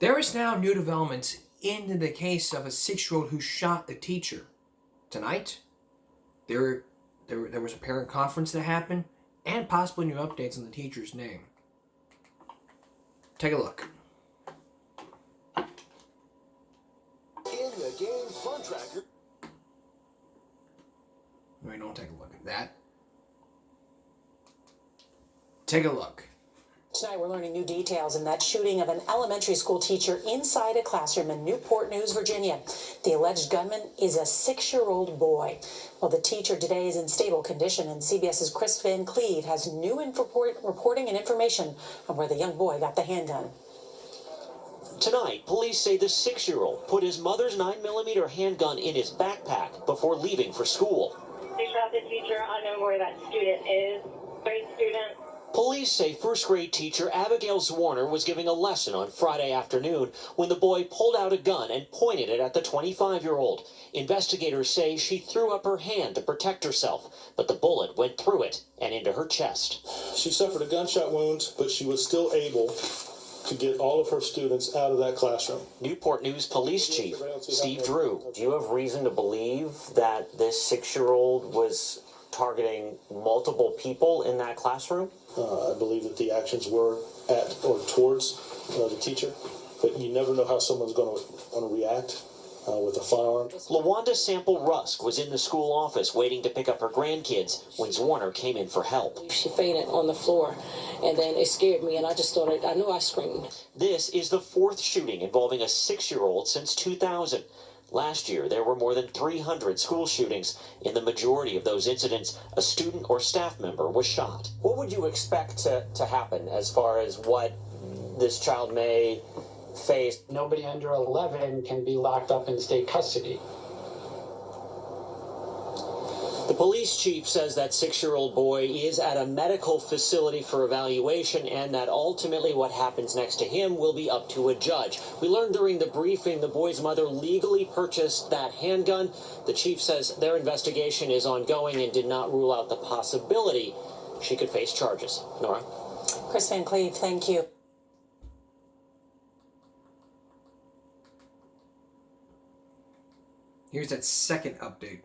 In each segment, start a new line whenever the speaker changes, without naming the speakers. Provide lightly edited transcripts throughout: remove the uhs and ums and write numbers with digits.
There is now new developments into the case of a 6-year-old who shot the teacher. Tonight, there was a parent conference that happened, and possibly new updates on the teacher's name. Take a look.
In the game Fun Tracker.
Wait, don't take a look at that. Take a look.
Tonight we're learning new details in that shooting of an elementary school teacher inside a classroom in Newport News, Virginia. The alleged gunman is a 6-year-old boy. Well, the teacher today is in stable condition, and CBS's Chris Van Cleve has new reporting and information on where the young boy got the handgun.
Tonight, police say the 6-year-old put his mother's 9mm handgun in his backpack before leaving for school.
They shot the teacher, unknown where that student is. Grade student.
Police say first-grade teacher Abigail Zwarner was giving a lesson on Friday afternoon when the boy pulled out a gun and pointed it at the 25-year-old. Investigators say she threw up her hand to protect herself, but the bullet went through it and into her chest.
She suffered a gunshot wound, but she was still able to get all of her students out of that classroom.
Newport News Police Chief Steve Drew. Do you have reason to believe that this 6-year-old was targeting multiple people in that classroom?
I believe that the actions were at or towards the teacher, but you never know how someone's going to react with a firearm.
LaWanda Sample Rusk was in the school office waiting to pick up her grandkids when Zwarner came in for help.
She fainted on the floor, and then it scared me, and I just started, I knew I screamed.
This is the 4th shooting involving a 6-year-old since 2000. Last year, there were more than 300 school shootings. In the majority of those incidents, a student or staff member was shot. What would you expect to happen as far as what this child may face?
Nobody under 11 can be locked up in state custody.
The police chief says that 6-year-old boy is at a medical facility for evaluation and that ultimately what happens next to him will be up to a judge. We learned during the briefing the boy's mother legally purchased that handgun. The chief says their investigation is ongoing and did not rule out the possibility she could face charges. Nora?
Chris Van Cleve, thank you.
Here's that second update.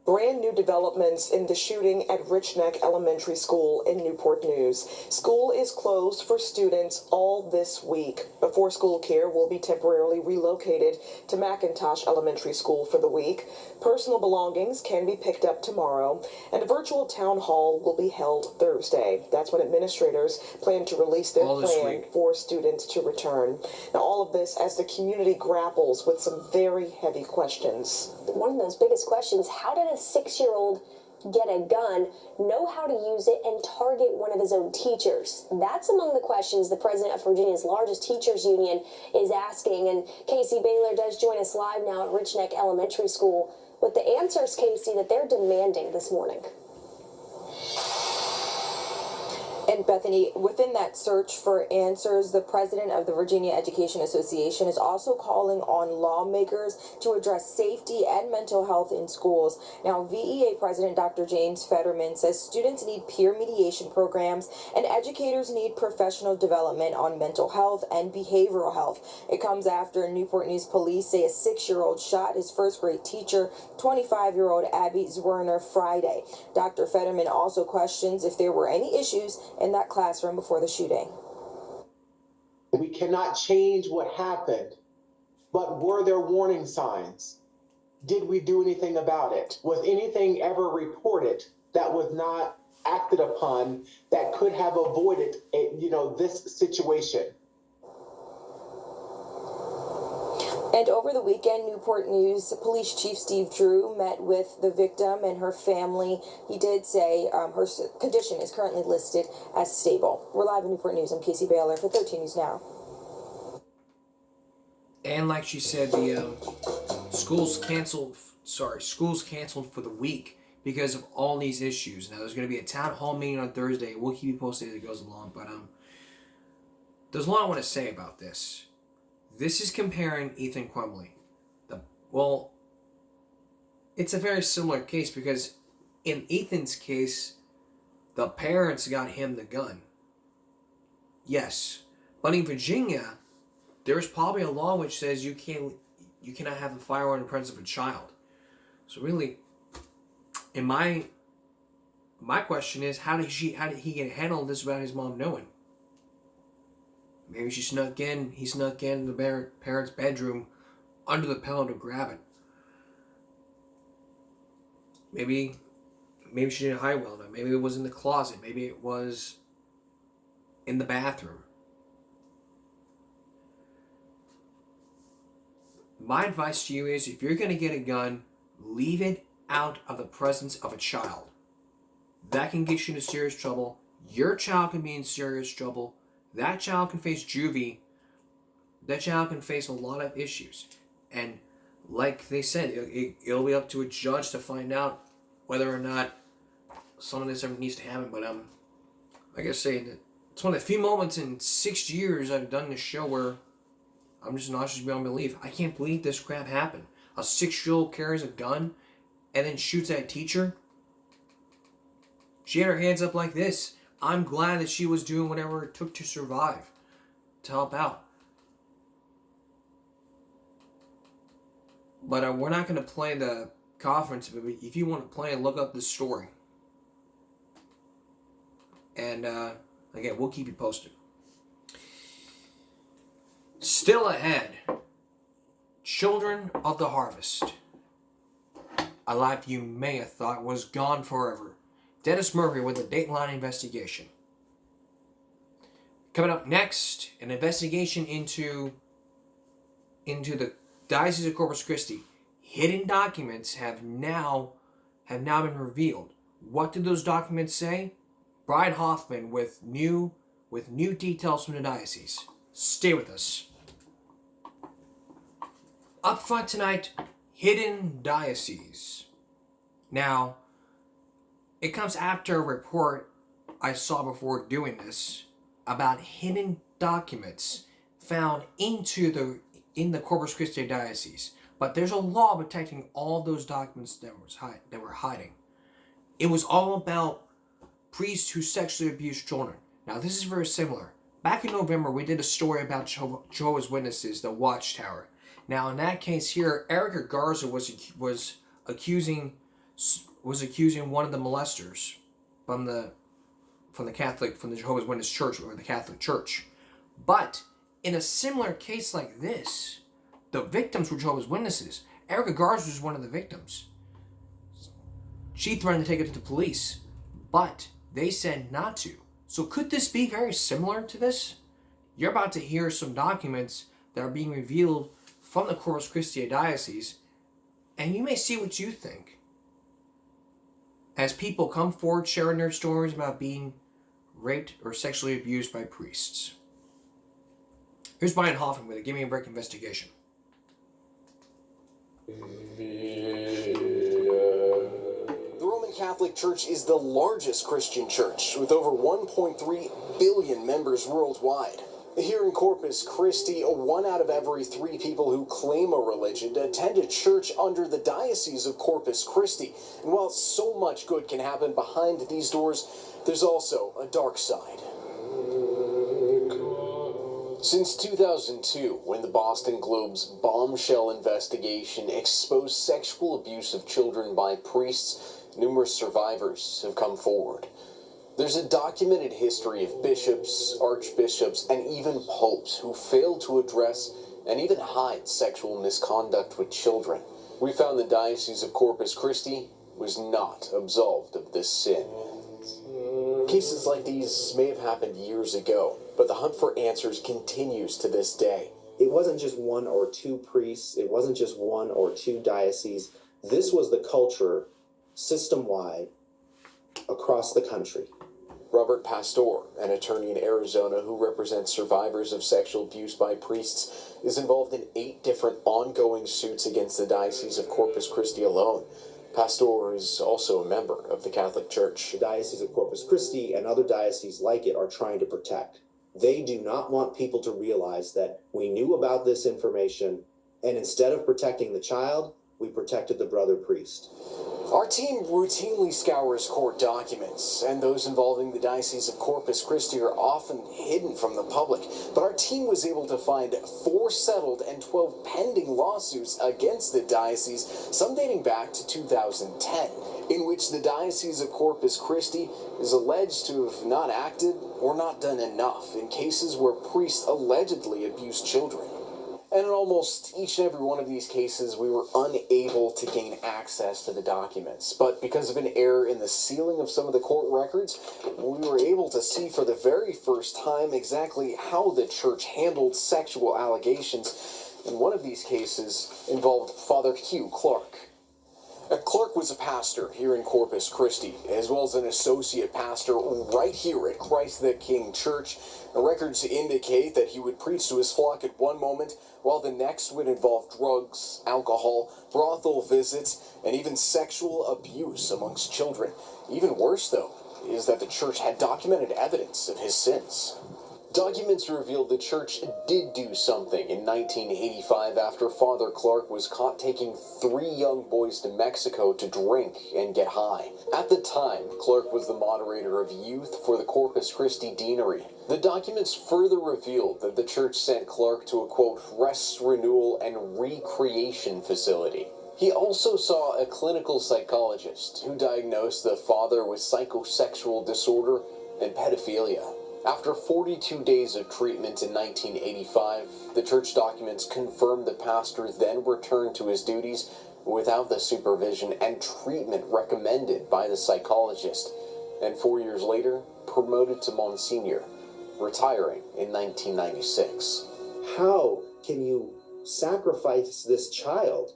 Brand new developments in the shooting at Rich Neck Elementary School in Newport News. School is closed for students all this week. Before School Care will be temporarily relocated to McIntosh Elementary School for the week. Personal belongings can be picked up tomorrow, and a virtual town hall will be held Thursday. That's when administrators plan to release their plan for students to return. Now, all of this as the community grapples with some very heavy questions.
One of those biggest questions, how did a 6-year-old get a gun, know how to use it, and target one of his own teachers? That's among the questions the president of Virginia's largest teachers union is asking. And Casey Baylor does join us live now at Rich Neck Elementary School with the answers, Casey, that they're demanding this morning.
And Bethany, within that search for answers, the president of the Virginia Education Association is also calling on lawmakers to address safety and mental health in schools. Now, VEA President Dr. James Fetterman says students need peer mediation programs and educators need professional development on mental health and behavioral health. It comes after Newport News police say a 6-year-old shot his first-grade teacher, 25-year-old Abby Zwerner, Friday. Dr. Fetterman also questions if there were any issues in that classroom before the shooting.
We cannot change what happened, but were there warning signs? Did we do anything about it? Was anything ever reported that was not acted upon that could have avoided this situation?
And over the weekend, Newport News Police Chief Steve Drew met with the victim and her family. He did say her condition is currently listed as stable. We're live in Newport News. I'm Casey Baylor for 13 News Now.
And like she said, the schools canceled for the week because of all these issues. Now, there's going to be a town hall meeting on Thursday. We'll keep you posted as it goes along. But there's a lot I want to say about this. This is comparing Ethan Quimbley. It's a very similar case because in Ethan's case, the parents got him the gun. Yes, But in Virginia, there's probably a law which says you cannot have a firearm in the presence of a child. So really, in my question is, how did he get handled this without his mom knowing? Maybe he snuck in the parents' bedroom under the pillow to grab it. Maybe she didn't hide well enough. Maybe it was in the closet. Maybe it was in the bathroom. My advice to you is, if you're going to get a gun, leave it out of the presence of a child. That can get you into serious trouble. Your child can be in serious trouble. That child can face juvie. That child can face a lot of issues. And like they said, it'll be up to a judge to find out whether or not some of this ever needs to happen. But like I say, it's one of the few moments in 6 years I've done this show where I'm just nauseous beyond belief. I can't believe this crap happened. A 6-year-old carries a gun and then shoots at a teacher. She had her hands up like this. I'm glad that she was doing whatever it took to survive, to help out. But we're not going to play the conference. But if you want to play it, look up this story. And again, we'll keep you posted. Still ahead, Children of the Harvest. A life you may have thought was gone forever. Dennis Murphy with a Dateline investigation. Coming up next, an investigation into the Diocese of Corpus Christi. Hidden documents have now been revealed. What did those documents say? Brian Hoffman with new details from the diocese. Stay with us. Up front tonight, hidden diocese. Now, it comes after a report I saw before doing this about hidden documents found in the Corpus Christi diocese. But there's a law protecting all those documents that were hiding. It was all about priests who sexually abused children. Now, this is very similar. Back in November, we did a story about Jehovah's Witnesses, the Watchtower. Now, in that case here, Erica Garza was accusing one of the molesters from the Jehovah's Witness Church, or the Catholic Church. But in a similar case like this, the victims were Jehovah's Witnesses. Erica Garza was one of the victims. She threatened to take it to the police, but they said not to. So could this be very similar to this? You're about to hear some documents that are being revealed from the Corpus Christi diocese, and you may see what you think. As people come forward sharing their stories about being raped or sexually abused by priests. Here's Brian Hoffman with a Give Me a Break investigation.
The Roman Catholic Church is the largest Christian church, with over 1.3 billion members worldwide. Here in Corpus Christi, 1 out of every 3 people who claim a religion attend a church under the Diocese of Corpus Christi. And while so much good can happen behind these doors, there's also a dark side. Since 2002, when the Boston Globe's bombshell investigation exposed sexual abuse of children by priests, numerous survivors have come forward. There's a documented history of bishops, archbishops, and even popes who failed to address and even hide sexual misconduct with children. We found the Diocese of Corpus Christi was not absolved of this sin. Cases like these may have happened years ago, but the hunt for answers continues to this day.
It wasn't just 1 or 2 priests. It wasn't just 1 or 2 dioceses. This was the culture system-wide across the country.
Robert Pastor, an attorney in Arizona who represents survivors of sexual abuse by priests, is involved in 8 different ongoing suits against the Diocese of Corpus Christi alone. Pastor is also a member of the Catholic Church.
The Diocese of Corpus Christi and other dioceses like it are trying to protect. They do not want people to realize that we knew about this information, and instead of protecting the child, we protected the brother priest.
Our team routinely scours court documents, and those involving the Diocese of Corpus Christi are often hidden from the public. But our team was able to find 4 settled and 12 pending lawsuits against the diocese, some dating back to 2010, in which the Diocese of Corpus Christi is alleged to have not acted or not done enough in cases where priests allegedly abused children. And in almost each and every one of these cases, we were unable to gain access to the documents. But because of an error in the sealing of some of the court records, we were able to see for the very first time exactly how the church handled sexual allegations. And one of these cases involved Father Hugh Clark. Clark was a pastor here in Corpus Christi, as well as an associate pastor right here at Christ the King Church. Records indicate that he would preach to his flock at one moment, while the next would involve drugs, alcohol, brothel visits, and even sexual abuse amongst children. Even worse, though, is that the church had documented evidence of his sins. Documents revealed the church did do something in 1985 after Father Clark was caught taking 3 young boys to Mexico to drink and get high. At the time, Clark was the moderator of youth for the Corpus Christi Deanery. The documents further revealed that the church sent Clark to a, quote, rest, renewal, and recreation facility. He also saw a clinical psychologist who diagnosed the father with psychosexual disorder and pedophilia. After 42 days of treatment in 1985, the church documents confirmed the pastor then returned to his duties without the supervision and treatment recommended by the psychologist, and 4 years later, promoted to Monsignor, retiring in 1996.
How can you sacrifice this child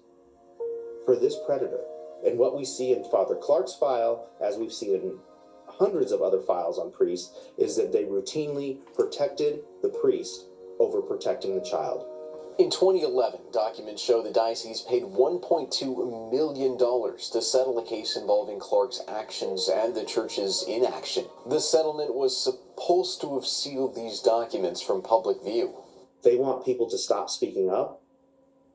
for this predator? And what we see in Father Clark's file, as we've seen in hundreds of other files on priests, is that they routinely protected the priest over protecting the child.
In 2011, documents show the diocese paid $1.2 million to settle a case involving Clark's actions and the church's inaction. The settlement was supposed to have sealed these documents from public view.
They want people to stop speaking up.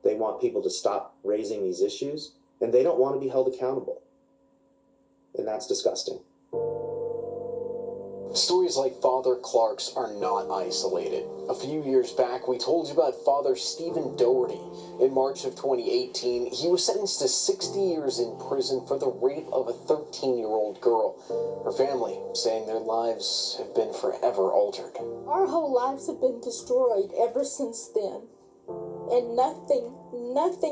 They want people to stop raising these issues, and they don't want to be held accountable. And that's disgusting.
Stories like Father Clark's are not isolated. A few years back, we told you about Father Stephen Doherty. In March of 2018, he was sentenced to 60 years in prison for the rape of a 13-year-old girl. Her family saying their lives have been forever altered.
Our whole lives have been destroyed ever since then. And nothing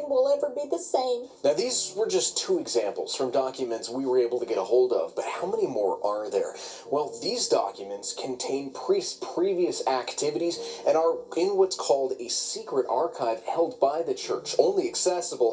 will ever be the same.
Now, these were just 2 examples from documents we were able to get a hold of, but how many more are there? Well, these documents contain priests' previous activities and are in what's called a secret archive held by the church, only accessible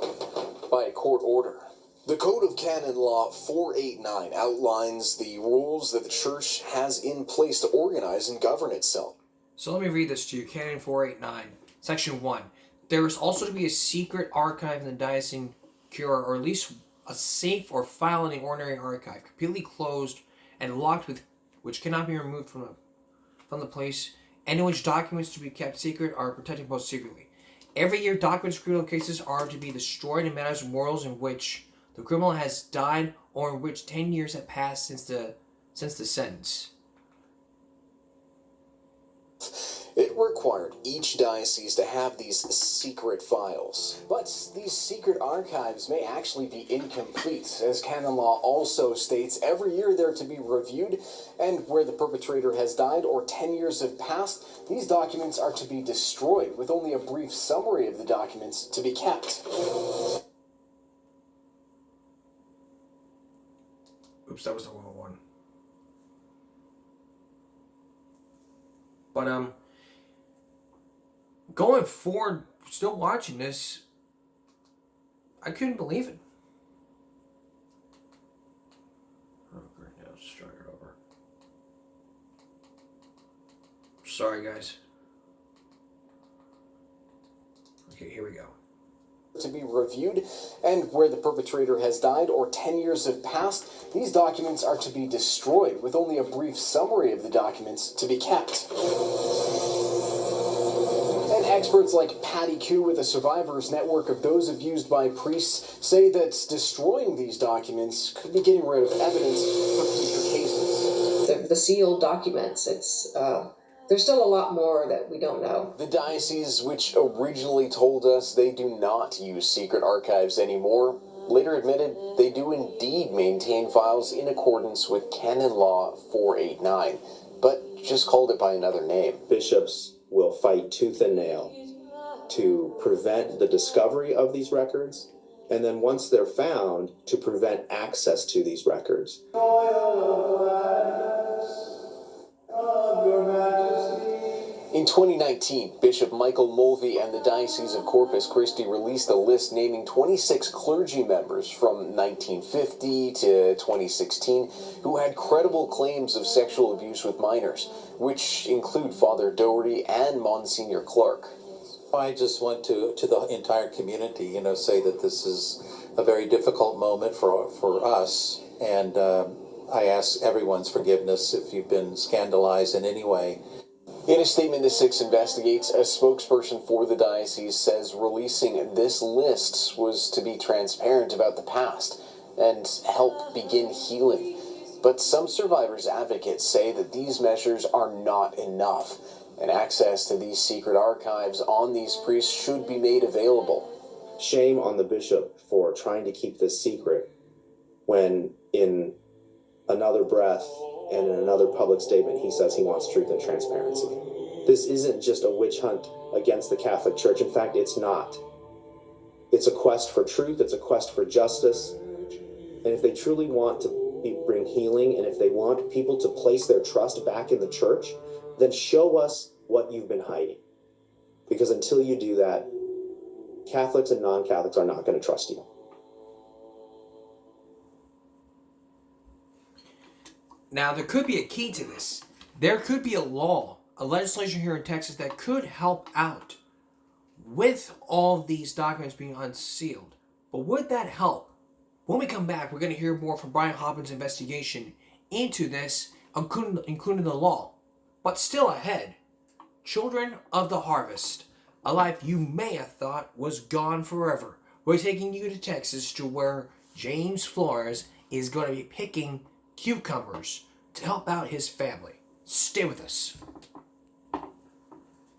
by a court order. The Code of Canon Law 489 outlines the rules that the church has in place to organize and govern itself.
So let me read this to you. Canon 489, Section 1. There is also to be a secret archive in the diocesan cura, or at least a safe or file in the ordinary archive, completely closed and locked, with which cannot be removed from the place, and in which documents to be kept secret are protected most secretly. Every year, documents of criminal cases are to be destroyed in matters of morals in which the criminal has died or in which 10 years have passed since the sentence.
It required each diocese to have these secret files. But these secret archives may actually be incomplete, as canon law also states every year they're to be reviewed, and where the perpetrator has died or 10 years have passed, these documents are to be destroyed, with only a brief summary of the documents to be kept.
Oops, that was the wrong one. But, going forward, still watching this, I couldn't believe it. Oh, great, now let's start it over. Sorry, guys. Okay, here we go.
To be reviewed, and where the perpetrator has died or 10 years have passed, these documents are to be destroyed, with only a brief summary of the documents to be kept. An Experts like Patty Koo with the Survivors Network of those abused by priests say that destroying these documents could be getting rid of evidence for future cases.
The sealed documents, there's still a lot more that we don't know.
The diocese, which originally told us they do not use secret archives anymore, later admitted they do indeed maintain files in accordance with Canon Law 489, but just called it by another name.
Bishops will fight tooth and nail to prevent the discovery of these records, and then once they're found, to prevent access to these records.
In 2019, Bishop Michael Mulvey and the Diocese of Corpus Christi released a list naming 26 clergy members from 1950 to 2016 who had credible claims of sexual abuse with minors, which include Father Doherty and Monsignor Clark.
I just want to the entire community, say that this is a very difficult moment for us, and I ask everyone's forgiveness if you've been scandalized in any way.
In a statement to 6 Investigates, a spokesperson for the diocese says releasing this list was to be transparent about the past and help begin healing. But some survivors' advocates say that these measures are not enough, and access to these secret archives on these priests should be made available.
Shame on the bishop for trying to keep this secret when in another breath and in another public statement he says he wants truth and transparency. This isn't just a witch hunt against the Catholic Church. In fact, it's not. It's a quest for truth, it's a quest for justice. And if they truly want to bring healing, and if they want people to place their trust back in the church, then show us what you've been hiding. Because until you do that, Catholics and non-Catholics are not going to trust you.
Now, there could be a key to this. There could be a law, a legislation here in Texas that could help out with all these documents being unsealed. But would that help? When we come back, we're going to hear more from Brian Hoppins' investigation into this, including the law. But still ahead, Children of the Harvest, a life you may have thought was gone forever. We're taking you to Texas to where James Flores is going to be picking cucumbers to help out his family. Stay with us.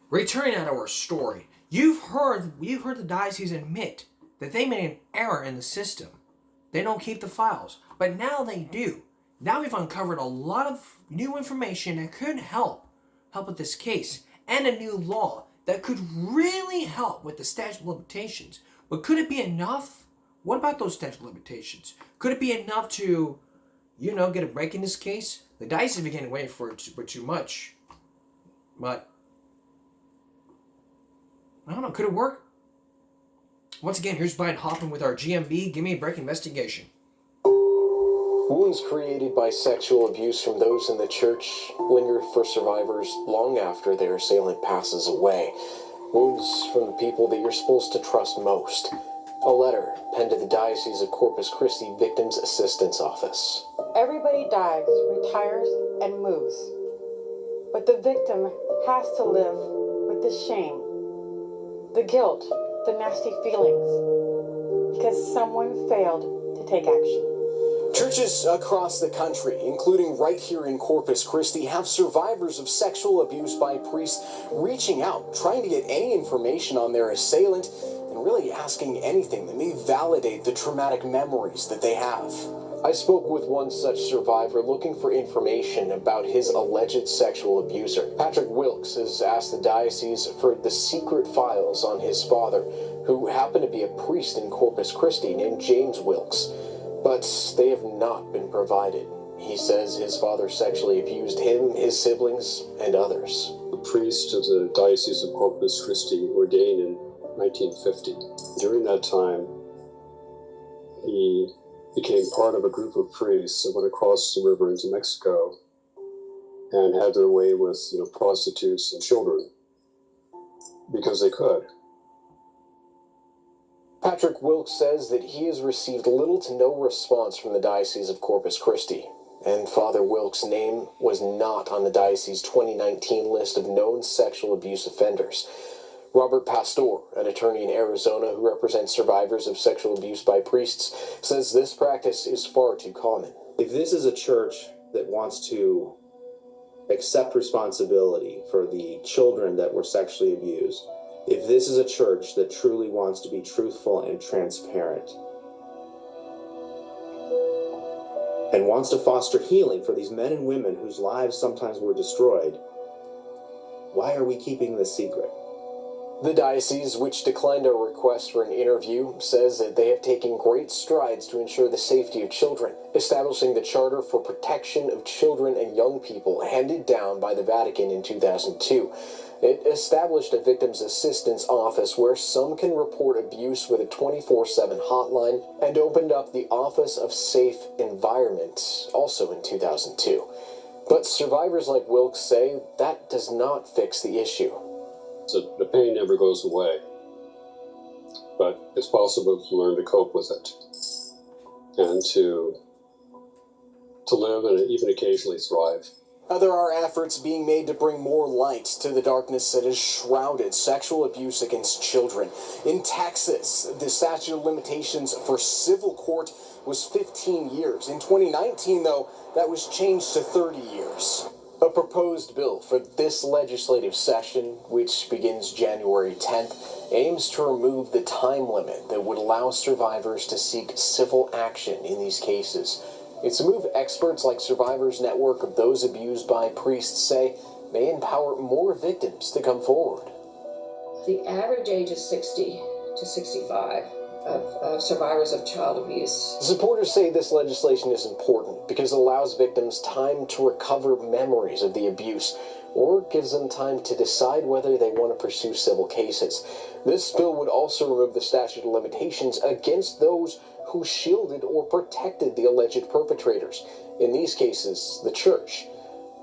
Returning to our story, you've heard the diocese admit that they made an error in the system. They don't keep the files, but now they do. Now we've uncovered a lot of new information that could help with this case, and a new law that could really help with the statute of limitations. But could it be enough? What about those statute of limitations? Could it be enough to, get a break in this case? The diocese began waiting for too much. But I don't know, could it work? Once again, here's Brian Hoffman with our GMB Give Me a Break investigation.
Wounds created by sexual abuse from those in the church linger for survivors long after their assailant passes away. Wounds from the people that you're supposed to trust most. A letter penned to the Diocese of Corpus Christi Victims Assistance Office.
Everybody dies, retires, and moves. But the victim has to live with the shame, the guilt, the nasty feelings, because someone failed to take action.
Churches across the country, including right here in Corpus Christi, have survivors of sexual abuse by priests reaching out, trying to get any information on their assailant, and really asking anything that may validate the traumatic memories that they have. I spoke with one such survivor looking for information about his alleged sexual abuser. Patrick Wilkes has asked the diocese for the secret files on his father, who happened to be a priest in Corpus Christi named James Wilkes. But they have not been provided. He says his father sexually abused him, his siblings, and others.
The priest of the Diocese of Corpus Christi ordained in 1950. During that time, he became part of a group of priests that went across the river into Mexico and had their way with prostitutes and children because they could.
Patrick Wilkes says that he has received little to no response from the Diocese of Corpus Christi, and Father Wilkes' name was not on the diocese's 2019 list of known sexual abuse offenders. Robert Pastor, an attorney in Arizona who represents survivors of sexual abuse by priests, says this practice is far too common.
If this is a church that wants to accept responsibility for the children that were sexually abused, if this is a church that truly wants to be truthful and transparent, and wants to foster healing for these men and women whose lives sometimes were destroyed, why are we keeping this secret?
The diocese, which declined our request for an interview, says that they have taken great strides to ensure the safety of children, establishing the Charter for Protection of Children and Young People handed down by the Vatican in 2002. It established a victims assistance office where some can report abuse with a 24/7 hotline, and opened up the Office of Safe Environment, also in 2002. But survivors like Wilkes say that does not fix the issue.
So the pain never goes away, but it's possible to learn to cope with it and to live and even occasionally thrive.
There are efforts being made to bring more light to the darkness that has shrouded sexual abuse against children. In Texas, the statute of limitations for civil court was 15 years. In 2019, though, that was changed to 30 years. A proposed bill for this legislative session, which begins January 10th, aims to remove the time limit that would allow survivors to seek civil action in these cases. It's a move experts like Survivors Network of Those Abused by Priests say may empower more victims to come forward.
The average age is 60 to 65 of survivors of child abuse.
Supporters say this legislation is important because it allows victims time to recover memories of the abuse, or gives them time to decide whether they want to pursue civil cases. This bill would also remove the statute of limitations against those who shielded or protected the alleged perpetrators, in these cases, the church.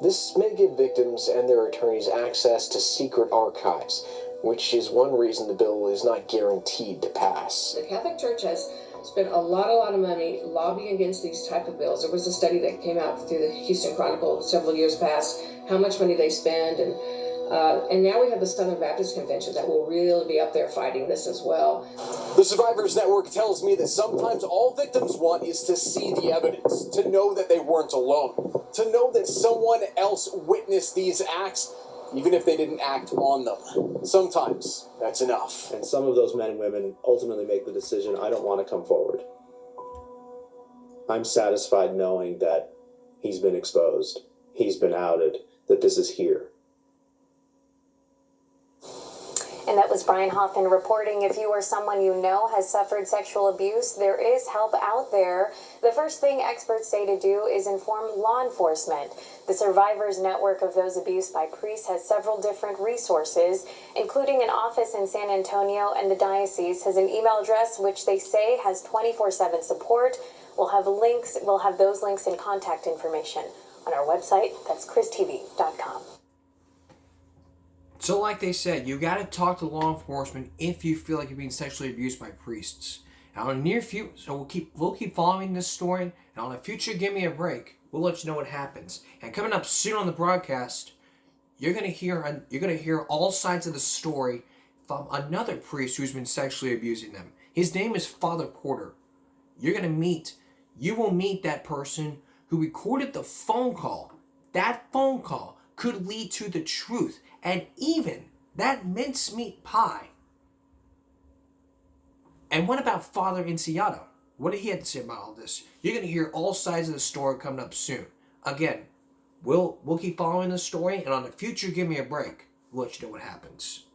This may give victims and their attorneys access to secret archives, which is one reason the bill is not guaranteed to pass.
The Catholic Church has spent a lot of money lobbying against these type of bills. There was a study that came out through the Houston Chronicle several years past, how much money they spend, and now we have the Southern Baptist Convention that will really be up there fighting this as well.
The Survivors Network tells me that sometimes all victims want is to see the evidence, to know that they weren't alone, to know that someone else witnessed these acts, even if they didn't act on them. Sometimes that's enough.
And some of those men and women ultimately make the decision, I don't want to come forward. I'm satisfied knowing that he's been exposed, he's been outed, that this is here.
And that was Brian Hoffman reporting. If you or someone you know has suffered sexual abuse, there is help out there. The first thing experts say to do is inform law enforcement. The Survivors Network of Those Abused by Priests has several different resources, including an office in San Antonio, and the diocese has an email address which they say has 24/7 support. We'll have those links and contact information on our website. That's christv.com.
So like they said, you got to talk to law enforcement if you feel like you're being sexually abused by priests. Now, in the near future, so we'll keep following this story, and on a future Give Me a Break, we'll let you know what happens. And coming up soon on the broadcast, you're gonna hear all sides of the story from another priest who's been sexually abusing them. His name is Father Porter. You will meet that person who recorded the phone call. That phone call could lead to the truth. And even that mincemeat pie. And what about Father Inciado? What did he have to say about all this? You're going to hear all sides of the story coming up soon. Again, we'll keep following the story, and on the future Give Me a Break, we'll let you know what happens.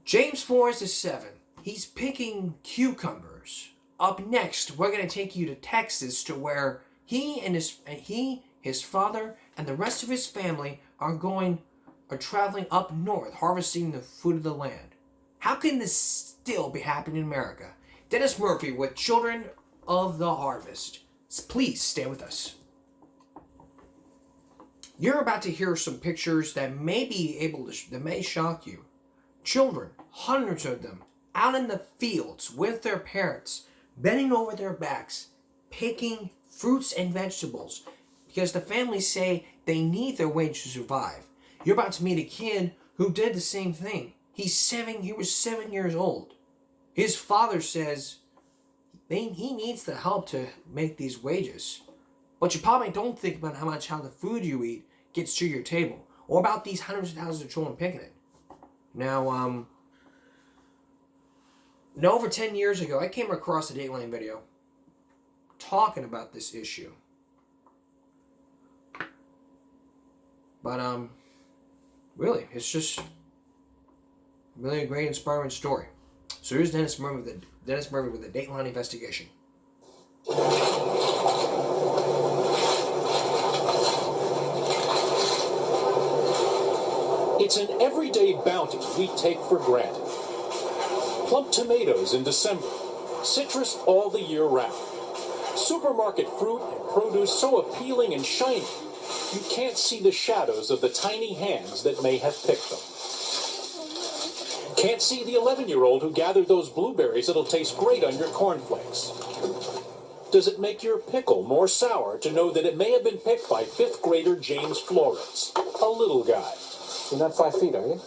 James Flores is 7. He's picking cucumbers. Up next, we're going to take you to Texas, to where his father, and the rest of his family are traveling up north, harvesting the fruit of the land. How can this still be happening in America? Dennis Murphy with Children of the Harvest. Please stay with us. You're about to hear some pictures that may shock you. Children, hundreds of them, out in the fields with their parents, bending over their backs, picking fruits and vegetables, because the families say they need their wage to survive. You're about to meet a kid who did the same thing. He was 7 years old. His father says he needs the help to make these wages. But you probably don't think about how the food you eat gets to your table, or about these hundreds of thousands of children picketing. Now, over 10 years ago, I came across a Dateline video talking about this issue. But, really, it's just really a great, inspiring story. So here's Dennis Murphy with the Dateline investigation.
It's an everyday bounty we take for granted. Plump tomatoes in December, citrus all the year round. Supermarket fruit and produce so appealing and shiny, you can't see the shadows of the tiny hands that may have picked them. Can't see the 11-year-old who gathered those blueberries that'll taste great on your cornflakes. Does it make your pickle more sour to know that it may have been picked by 5th grader James Flores, a little guy? You're not 5 feet, are you?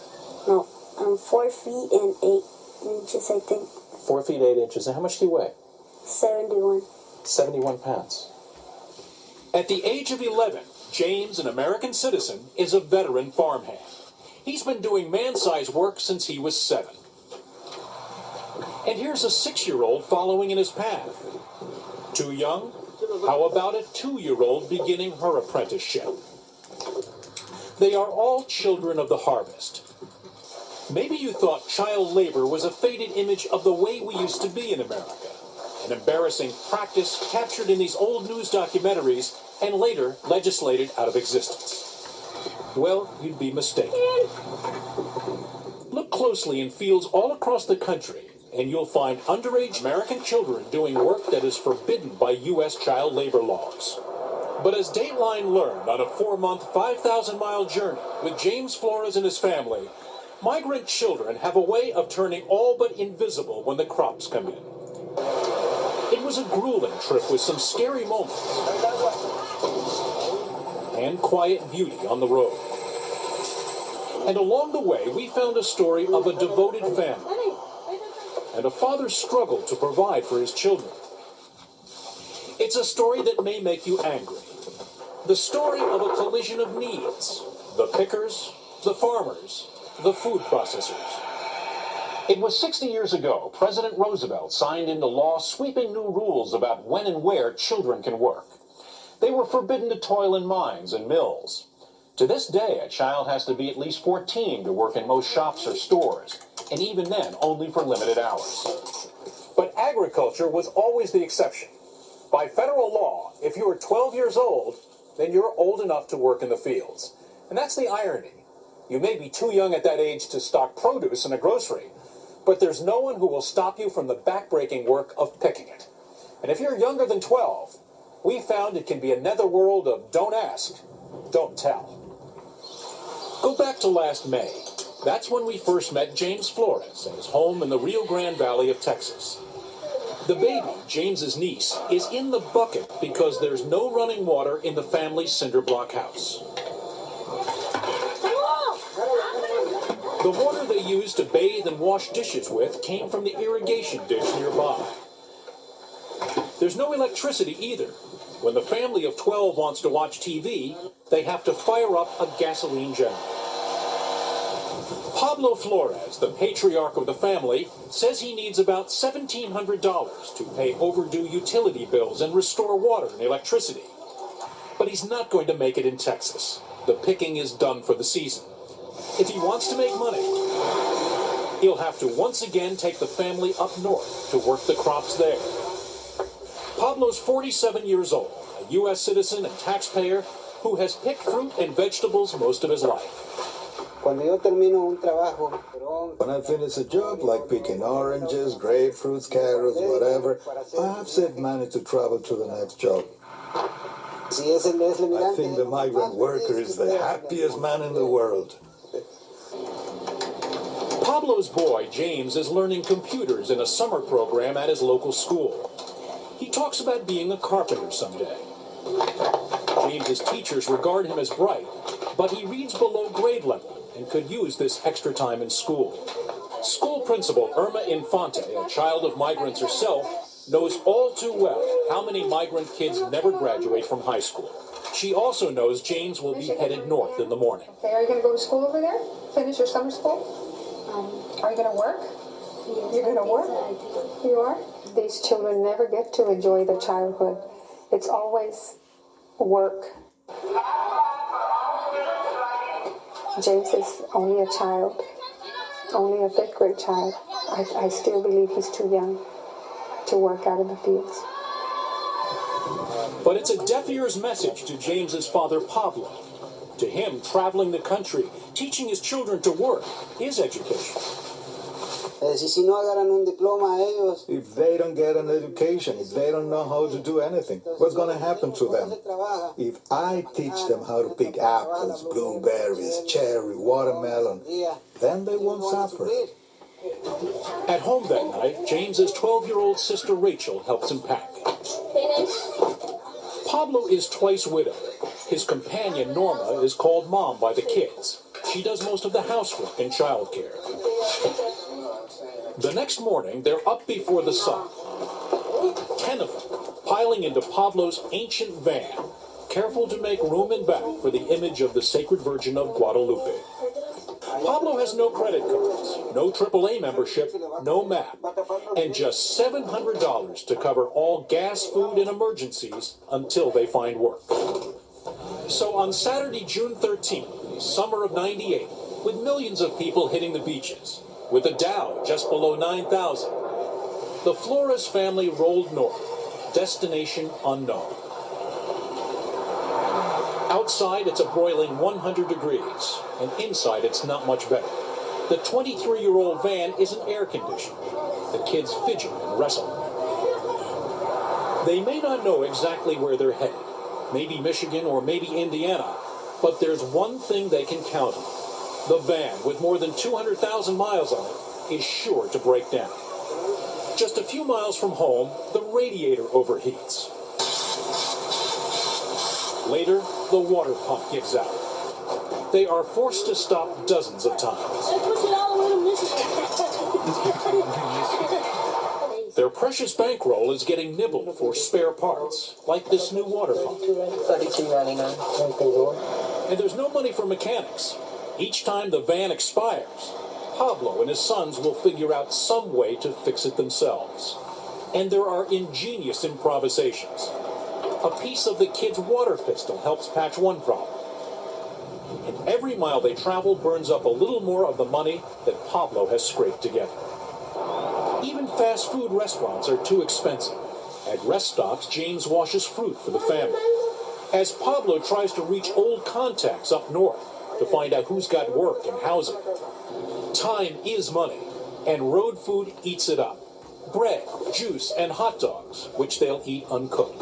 No, I'm 4 feet and 8 inches, I think.
4 feet 8 inches. And how much do you weigh?
71.
71 pounds. At the age of 11, James, an American citizen, is a veteran farmhand. He's been doing man-sized work since he was 7. And here's a 6-year-old following in his path. Too young? How about a 2-year-old beginning her apprenticeship? They are all children of the harvest. Maybe you thought child labor was a faded image of the way we used to be in America, an embarrassing practice captured in these old news documentaries and later legislated out of existence. Well, you'd be mistaken. Look closely in fields all across the country, and you'll find underage American children doing work that is forbidden by U.S. child labor laws. But as Dateline learned on a 4-month, 5,000-mile journey with James Flores and his family, migrant children have a way of turning all but invisible when the crops come in. It was a grueling trip with some scary moments and quiet beauty on the road. And along the way, we found a story of a devoted family and a father's struggle to provide for his children. It's a story that may make you angry. The story of a collision of needs. The pickers, the farmers, the food processors. It was 60 years ago, President Roosevelt signed into law sweeping new rules about when and where children can work. They were forbidden to toil in mines and mills. To this day, a child has to be at least 14 to work in most shops or stores, and even then, only for limited hours. But agriculture was always the exception. By federal law, if you were 12 years old, then you're old enough to work in the fields. And that's the irony. You may be too young at that age to stock produce in a grocery, but there's no one who will stop you from the backbreaking work of picking it. And if you're younger than 12, we found it can be a netherworld of don't ask, don't tell. Go back to last May. That's when we first met James Flores at his home in the Rio Grande Valley of Texas. The baby, James's niece, is in the bucket because there's no running water in the family's cinder block house. The water they used to bathe and wash dishes with came from the irrigation ditch nearby. There's no electricity either. When the family of 12 wants to watch TV, they have to fire up a gasoline generator. Pablo Flores, the patriarch of the family, says he needs about $1,700 to pay overdue utility bills and restore water and electricity. But he's not going to make it in Texas. The picking is done for the season. If he wants to make money, he'll have to once again take the family up north to work the crops there. Pablo's 47 years old, a U.S. citizen and taxpayer who has picked fruit and vegetables most of his life.
When I finish a job like picking oranges, grapefruits, carrots, whatever, I have saved money to travel to the next job. I think the migrant worker is the happiest man in the world.
Pablo's boy, James, is learning computers in a summer program at his local school. He talks about being a carpenter someday. James's teachers regard him as bright, but he reads below grade level and could use this extra time in school. School principal Irma Infante, a child of migrants herself, knows all too well how many migrant kids never graduate from high school. She also knows James will be headed north in the morning.
Okay, are you going to go to school over there? Finish your summer school? Are you going to work? You're going to work? You are? These children never get to enjoy their childhood. It's always work. James is only a child, only a fifth grade child. I still believe he's too young to work out in the fields.
But it's a deaf ear's message to James's father, Pablo. To him, traveling the country, teaching his children to work, is education.
If they don't get an education, if they don't know how to do anything, what's going to happen to them? If I teach them how to pick apples, blueberries, cherry, watermelon, then they won't suffer.
At home that night, James's 12-year-old sister Rachel helps him pack. Pablo is twice widowed. His companion, Norma, is called Mom by the kids. She does most of the housework and childcare. The next morning, they're up before the sun. 10 of them, piling into Pablo's ancient van, careful to make room and back for the image of the Sacred Virgin of Guadalupe. Pablo has no credit cards, no AAA membership, no map, and just $700 to cover all gas, food, and emergencies until they find work. So on Saturday, June 13th, summer of '98, with millions of people hitting the beaches, with the Dow just below 9,000, the Flores family rolled north, destination unknown. Outside, it's a broiling 100 degrees, and inside, it's not much better. The 23-year-old van isn't air-conditioned. The kids fidget and wrestle. They may not know exactly where they're headed, maybe Michigan or maybe Indiana, but there's one thing they can count on. The van, with more than 200,000 miles on it, is sure to break down. Just a few miles from home, the radiator overheats. Later, the water pump gives out. They are forced to stop dozens of times. Their precious bankroll is getting nibbled for spare parts, like this new water pump. And there's no money for mechanics. Each time the van expires, Pablo and his sons will figure out some way to fix it themselves. And there are ingenious improvisations. A piece of the kid's water pistol helps patch one problem. And every mile they travel burns up a little more of the money that Pablo has scraped together. Even fast food restaurants are too expensive. At rest stops, James washes fruit for the family. As Pablo tries to reach old contacts up north to find out who's got work and housing. Time is money, and road food eats it up. Bread, juice, and hot dogs, which they'll eat uncooked.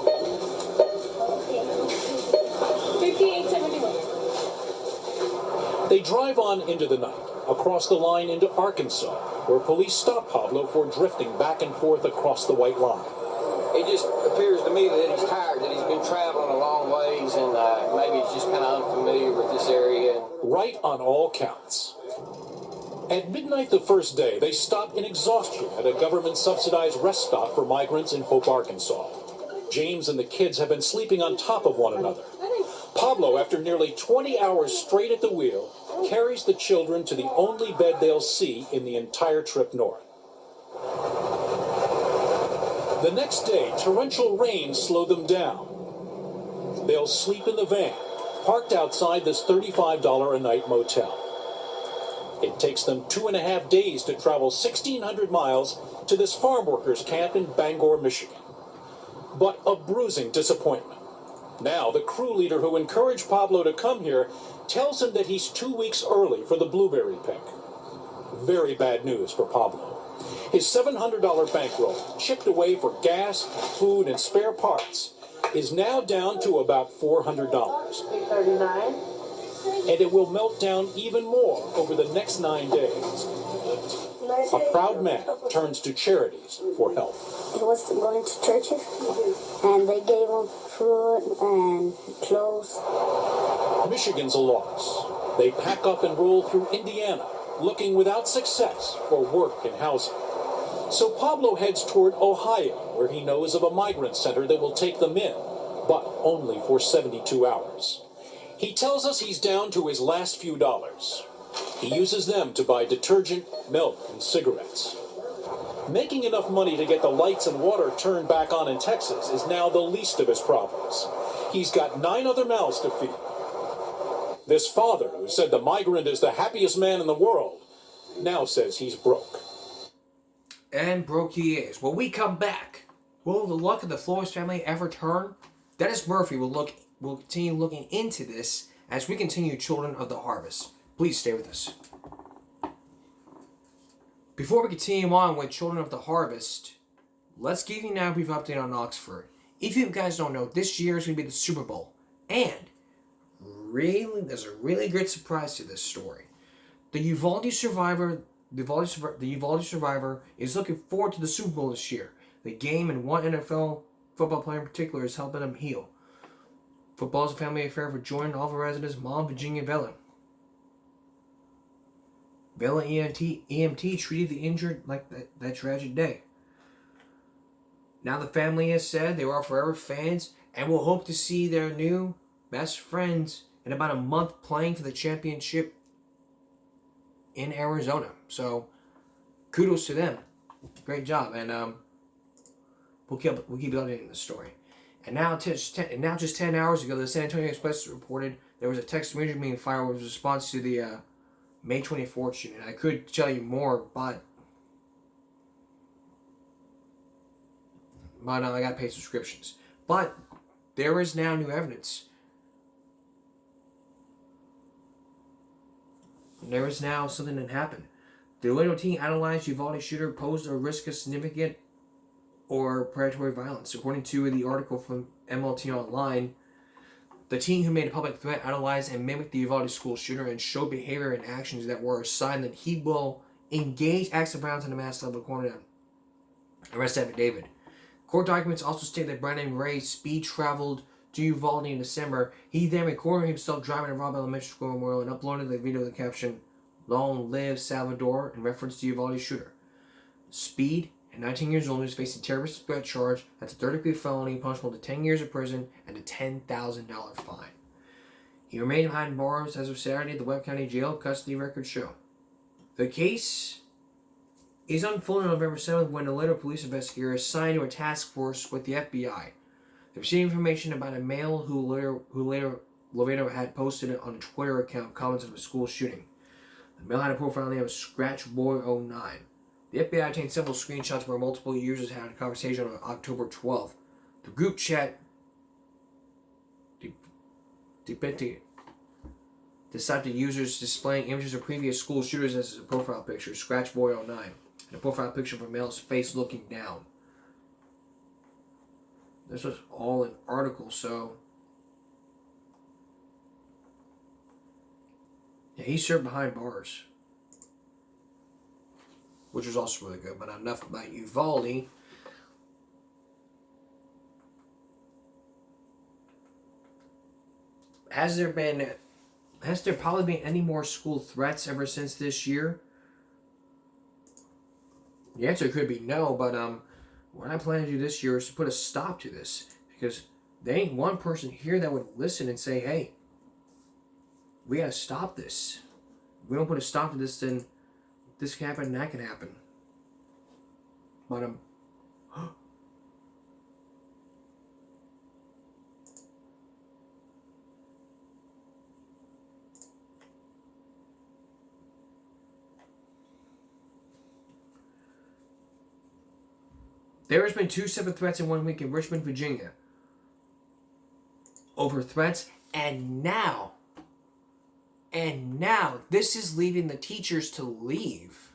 They drive on into the night, across the line into Arkansas, where police stop Pablo for drifting back and forth across the white line.
It just appears to me that he's tired, that he's been traveling a long ways, and maybe he's just kind of unfamiliar with this area.
Right on all counts. At midnight the first day, they stop in exhaustion at a government-subsidized rest stop for migrants in Hope, Arkansas. James and the kids have been sleeping on top of one another. Pablo, after nearly 20 hours straight at the wheel, carries the children to the only bed they'll see in the entire trip north. The next day, torrential rain slowed them down. They'll sleep in the van, parked outside this $35 a night motel. It takes them 2.5 days to travel 1,600 miles to this farm workers camp in Bangor, Michigan. But a bruising disappointment. Now, the crew leader who encouraged Pablo to come here tells him that he's 2 weeks early for the blueberry pick. Very bad news for Pablo. His $700 bankroll, chipped away for gas, food, and spare parts, is now down to about $400. And it will melt down even more over the next 9 days. A proud man turns to charities for help.
He was going to churches, and they gave him food and clothes.
Michigan's a loss. They pack up and roll through Indiana, looking without success for work and housing. So Pablo heads toward Ohio, where he knows of a migrant center that will take them in, but only for 72 hours. He tells us he's down to his last few dollars. He uses them to buy detergent, milk, and cigarettes. Making enough money to get the lights and water turned back on in Texas is now the least of his problems. He's got 9 other mouths to feed. This father, who said the migrant is the happiest man in the world, now says he's broke.
And broke he is. When we come back, will the luck of the Flores family ever turn? Dennis Murphy will continue looking into this as we continue Children of the Harvest. Please stay with us. Before we continue on with Children of the Harvest, let's give you now a brief update on Oxford. If you guys don't know, this year is going to be the Super Bowl. And there's a really great surprise to this story. The Uvalde survivor is looking forward to the Super Bowl this year. The game and one NFL football player in particular is helping him heal. Football is a family affair for Jordan Alvarez's mom, Virginia Vela. Vela EMT treated the injured like that tragic day. Now the family has said they are forever fans and will hope to see their new best friends in about a month playing for the championship in Arizona. So kudos to them. Great job. And we'll keep updating the story. And now just 10 hours ago, the San Antonio Express reported there was a text message being fired with response to the May 24th shooting. I could tell you more, but I got to pay subscriptions. But there is now new evidence. There is now something that happened. The Orlando team analyzed Uvalde shooter posed a risk of significant or predatory violence. According to the article from MLT Online, the team who made a public threat analyzed and mimicked the Uvalde school shooter and showed behavior and actions that were a sign that he will engage acts of violence on a mass level, according to arrest affidavit. Court documents also state that Brandon Ray speed traveled to Uvalde in December. He then recorded himself driving to Robb Elementary School Memorial and uploaded the video with the caption, "Long live Salvador," in reference to Uvalde shooter. Speed, at 19 years old, is facing terrorist threat charge. That's a third-degree felony, punishable to 10 years of prison and a $10,000 fine. He remained behind bars as of Saturday at the Webb County Jail. Custody records show. The case is unfolding on November 7th when a later police investigator assigned to a task force with the FBI. They received information about a male who later Lovato had posted on a Twitter account comments of a school shooting. The male had a profile name of ScratchBoy09. The FBI obtained several screenshots where multiple users had a conversation on October 12th. The group chat decided users displaying images of previous school shooters as a profile picture, ScratchBoy09, and a profile picture of a male's face looking down. This was all an article, so yeah, he served behind bars, which was also really good. But enough about Uvalde. Has there probably been any more school threats ever since this year? The answer could be no, but what I plan to do this year is to put a stop to this, because there ain't one person here that would listen and say, hey, we gotta stop this. If we don't put a stop to this, then this can happen and that can happen. But there has been 2 separate threats in 1 week in Richmond, Virginia. Over threats, and now, this is leading the teachers to leave.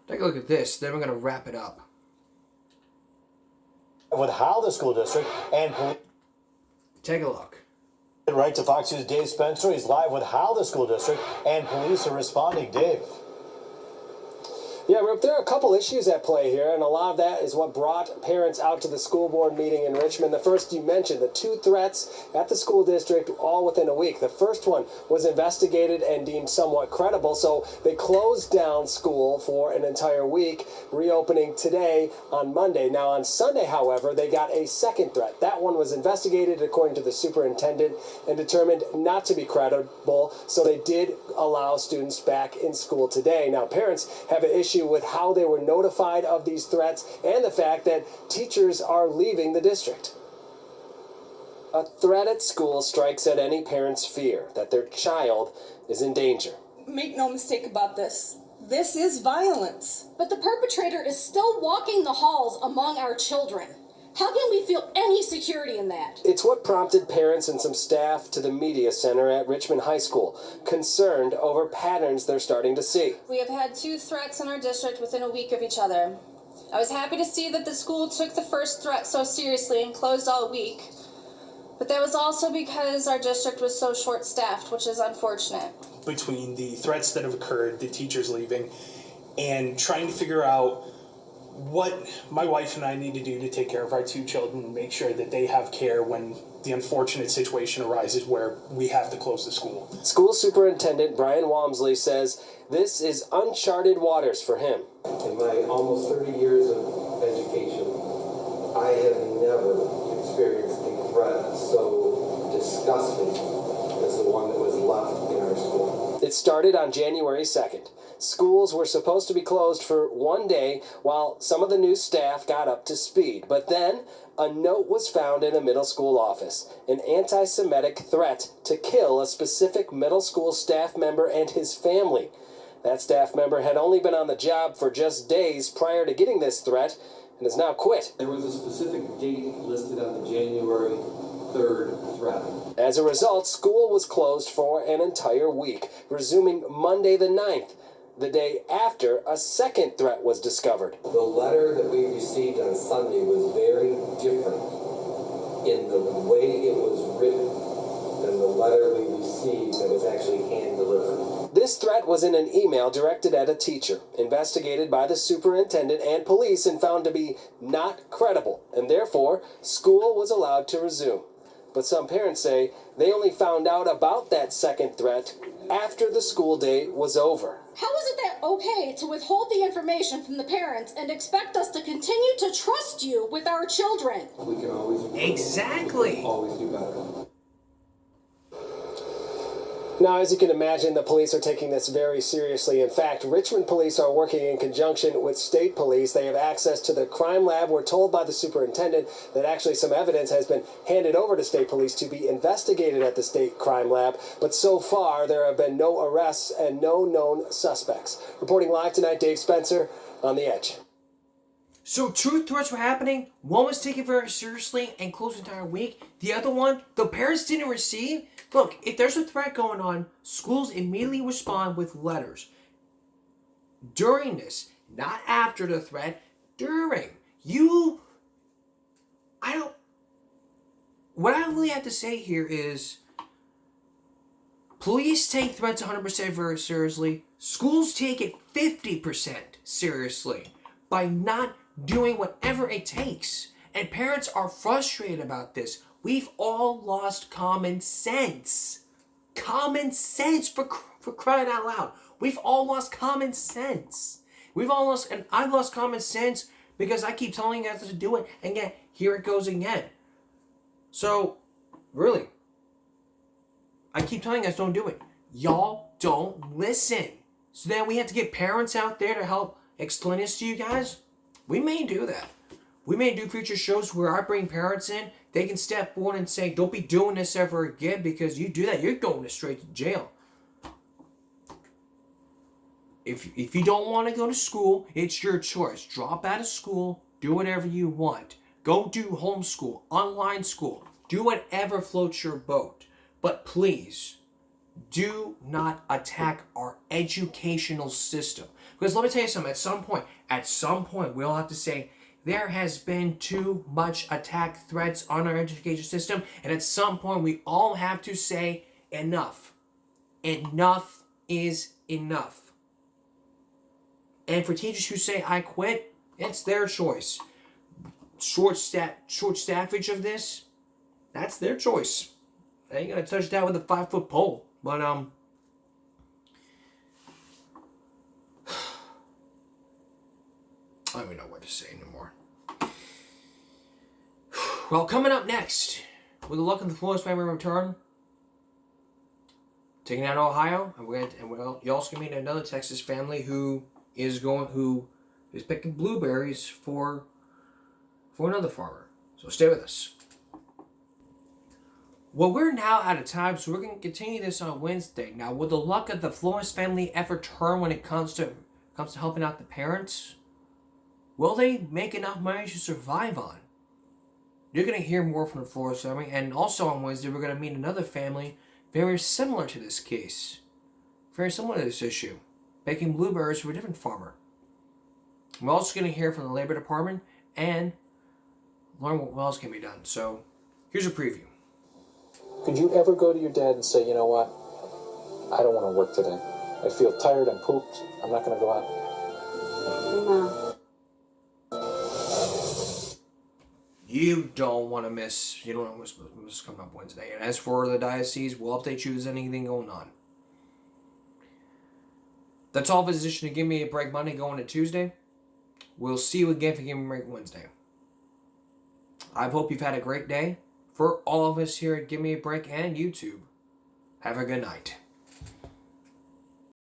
Take a look at this, then we're going to wrap it up.
With how the school district and police.
Take a look.
Right to Fox News' Dave Spencer. He's live with how the school district and police are responding. Dave.
Yeah, Rip, there are a couple issues at play here, and a lot of that is what brought parents out to the school board meeting in Richmond. The first you mentioned, the 2 threats at the school district all within a week. The first one was investigated and deemed somewhat credible, so they closed down school for an entire week, reopening today on Monday. Now on Sunday, however, they got a second threat. That one was investigated according to the superintendent and determined not to be credible, so they did allow students back in school today. Now parents have an issue with how they were notified of these threats and the fact that teachers are leaving the district. A threat at school strikes at any parent's fear that their child is in danger.
Make no mistake about this. This is violence. But the perpetrator is still walking the halls among our children. How can we feel any security in that?
It's what prompted parents and some staff to the media center at Richmond High School, concerned over patterns they're starting to see.
We have had 2 threats in our district within a week of each other. I was happy to see that the school took the first threat so seriously and closed all week. But that was also because our district was so short-staffed, which is unfortunate.
Between the threats that have occurred, the teachers leaving, and trying to figure out what my wife and I need to do to take care of our 2 children and make sure that they have care when the unfortunate situation arises where we have to close the school.
School Superintendent Brian Walmsley says this is uncharted waters for him.
In my almost 30 years of education, I have never experienced a threat so disgusting as the one that was left in our school.
It started on January 2nd. Schools were supposed to be closed for 1 day while some of the new staff got up to speed. But then a note was found in a middle school office, an anti-Semitic threat to kill a specific middle school staff member and his family. That staff member had only been on the job for just days prior to getting this threat and has now quit.
There was a specific date listed on the January 3rd threat.
As a result, school was closed for an entire week, resuming Monday the 9th. The day after, a second threat was discovered.
The letter that we received on Sunday was very different in the way it was written than the letter we received that was actually hand-delivered.
This threat was in an email directed at a teacher, investigated by the superintendent and police and found to be not credible, and therefore, school was allowed to resume. But some parents say they only found out about that second threat after the school day was over.
How is it that okay to withhold the information from the parents and expect us to continue to trust you with our children?
We can always always do better.
Now, as you can imagine, the police are taking this very seriously. In fact, Richmond police are working in conjunction with state police. They have access to the crime lab. We're told by the superintendent that actually some evidence has been handed over to state police to be investigated at the state crime lab. But so far, there have been no arrests and no known suspects. Reporting live tonight, Dave Spencer on The Edge.
So 2 threats were happening. One was taken very seriously and closed the entire week. The other one, the parents didn't receive. Look, if there's a threat going on, schools immediately respond with letters. During this, not after the threat, during. What I really have to say here is, police take threats 100% very seriously. Schools take it 50% seriously by not doing whatever it takes. And parents are frustrated about this. We've all lost common sense. Common sense, for crying out loud. We've all lost common sense. And I've lost common sense because I keep telling you guys to do it, and yet here it goes again. So, really, I keep telling you guys don't do it. Y'all don't listen. So then we have to get parents out there to help explain this to you guys. We may do that. We may do future shows where I bring parents in. They can step forward and say, don't be doing this ever again, because you do that, you're going straight to jail. If you don't want to go to school, it's your choice. Drop out of school, do whatever you want. Go do homeschool, online school. Do whatever floats your boat. But please, do not attack our educational system. Because let me tell you something, at some point, we'll have to say, there has been too much attack threats on our education system, and at some point we all have to say enough. Enough is enough. And for teachers who say, I quit, it's their choice. Short staffage of this, that's their choice. They ain't gonna touch that with a 5-foot pole. But, I don't even know what to say anymore. Well, coming up next, with the luck of the Flores family return, taking out Ohio, and you're also gonna meet another Texas family who is picking blueberries for another farmer. So stay with us. Well, we're now out of time, so we're going to continue this on Wednesday. Now, will the luck of the Flores family ever turn when it comes to helping out the parents? Will they make enough money to survive on? You're going to hear more from the Flores family, and also on Wednesday, we're going to meet another family very similar to this case. Very similar to this issue. Baking blueberries for a different farmer. We're also going to hear from the Labor Department and learn what else can be done. So, here's a preview.
Could you ever go to your dad and say, you know what, I don't want to work today. I feel tired, I'm pooped, I'm not going to go out?
No.
You don't want to miss what's coming up Wednesday. And as for the diocese, we'll update you if there's anything going on. That's all for this edition of Give Me a Break Monday going to Tuesday. We'll see you again for Give Me a Break Wednesday. I hope you've had a great day. For all of us here at Give Me a Break and YouTube, have a good night.